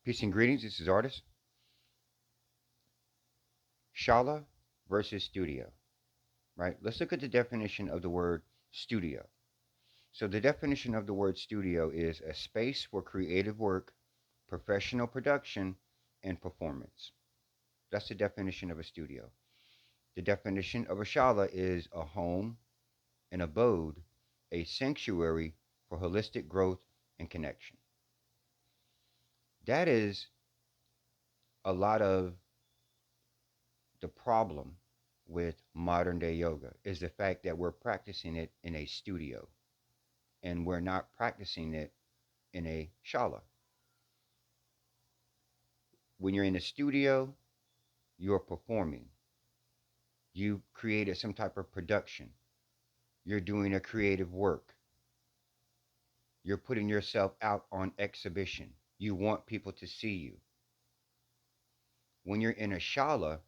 Peace and greetings. This is Artist. Shala versus studio, right? Let's look at the definition of the word studio. So, the definition of the word studio is a space for creative work, professional production, and performance. That's the definition of a studio. The definition of a shala is a home, an abode, a sanctuary for holistic growth and connection. That is a lot of the problem with modern day yoga is the fact that we're practicing it in a studio and we're not practicing it in a shala. When you're in a studio, you're performing. You created some type of production. You're doing a creative work. You're putting yourself out on exhibition. You want people to see you. When you're in a shala,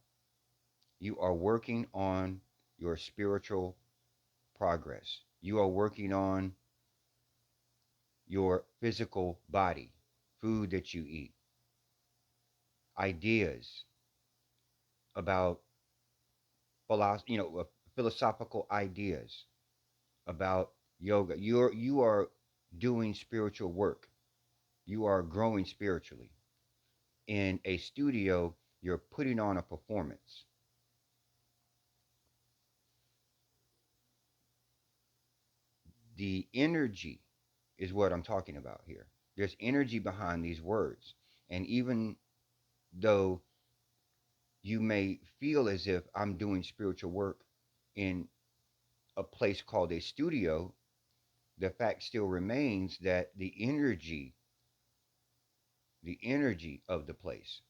you are working on your spiritual progress. You are working on your physical body, food that you eat, ideas about philosophical ideas about yoga. You are doing spiritual work. You are growing spiritually. In a studio, you're putting on a performance. The energy is what I'm talking about here. There's energy behind these words. And even though you may feel as if I'm doing spiritual work in a place called a studio, the fact still remains that the energy of the place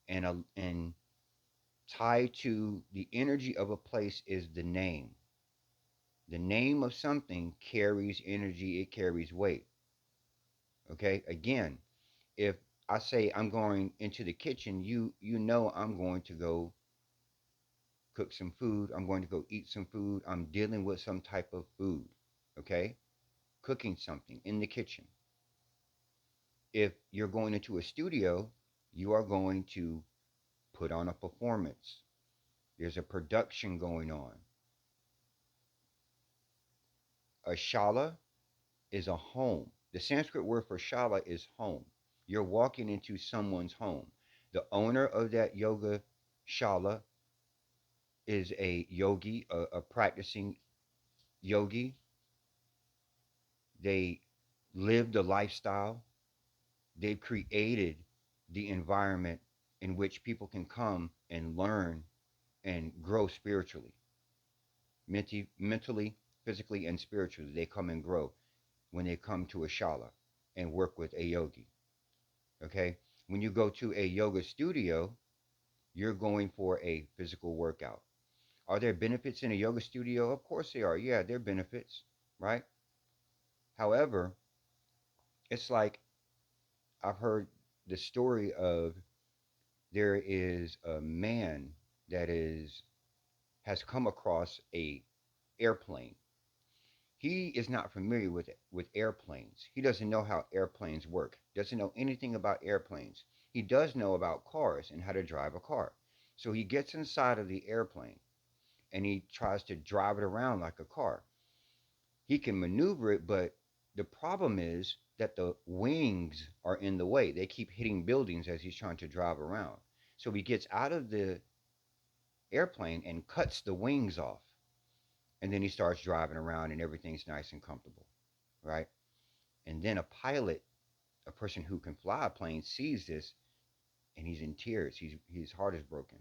and tied to the energy of a place is the name. The name of something carries energy, it carries weight. Okay? Again, if I say I'm going into the kitchen, you know I'm going to go cook some food, I'm going to go eat some food, I'm dealing with some type of food. Okay? Cooking something in the kitchen. If you're going into a studio, you are going to put on a performance. There's a production going on. A shala is a home. The Sanskrit word for shala is home. You're walking into someone's home. The owner of that yoga shala is a yogi, a practicing yogi. They live the lifestyle. They've created the environment in which people can come and learn and grow spiritually, mentally, physically, and spiritually. They come and grow when they come to a shala and work with a yogi. Okay? When you go to a yoga studio, you're going for a physical workout. Are there benefits in a yoga studio? Of course there are. Yeah, there are benefits, right? However, it's like I've heard the story of there is a man that is has come across a airplane. He is not familiar with airplanes. He doesn't know how airplanes work. Doesn't know anything about airplanes. He does know about cars and how to drive a car. So he gets inside of the airplane and he tries to drive it around like a car. He can maneuver it, but the problem is that the wings are in the way. They keep hitting buildings as he's trying to drive around. So he gets out of the airplane and cuts the wings off. And then he starts driving around and everything's nice and comfortable, right? And then a pilot, a person who can fly a plane, sees this and he's in tears. His heart is broken.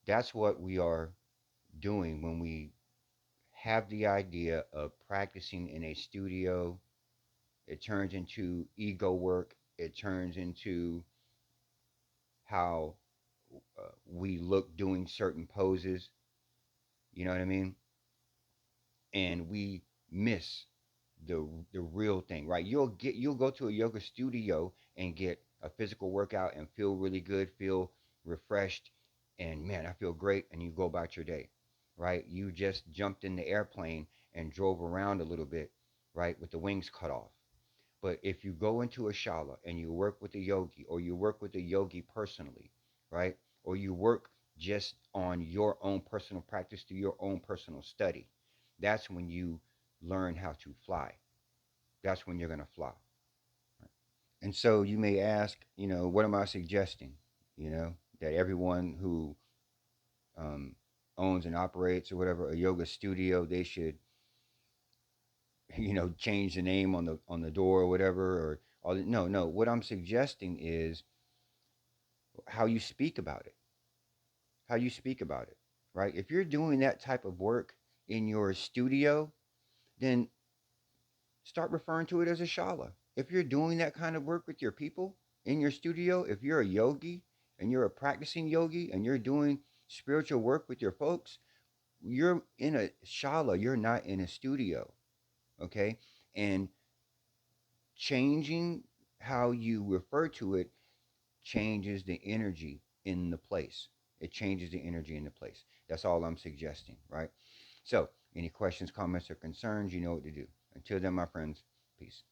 That's what we are doing when we have the idea of practicing in a studio. It turns into ego work. It turns into how we look doing certain poses. You know what I mean? And we miss the real thing, right? You'll go to a yoga studio and get a physical workout and feel really good, feel refreshed, and man, I feel great, and you go about your day, right? You just jumped in the airplane and drove around a little bit, right, with the wings cut off. But if you go into a shala and you work with a yogi, or you work with a yogi personally, right? Or you work just on your own personal practice through your own personal study, that's when you learn how to fly. That's when you're going to fly. And so you may ask, what am I suggesting? That everyone who um, owns and operates or whatever a yoga studio, they should, change the name on the door or whatever, or all. No, no. What I'm suggesting is how you speak about it. How you speak about it, right? If you're doing that type of work in your studio, then start referring to it as a shala. If you're doing that kind of work with your people in your studio, if you're a yogi and you're a practicing yogi and you're doing spiritual work with your folks, you're in a shala, you're not in a studio, okay? And changing how you refer to it changes the energy in the place. It changes the energy in the place. That's all I'm suggesting, right? So, any questions, comments, or concerns, you know what to do. Until then, my friends, peace.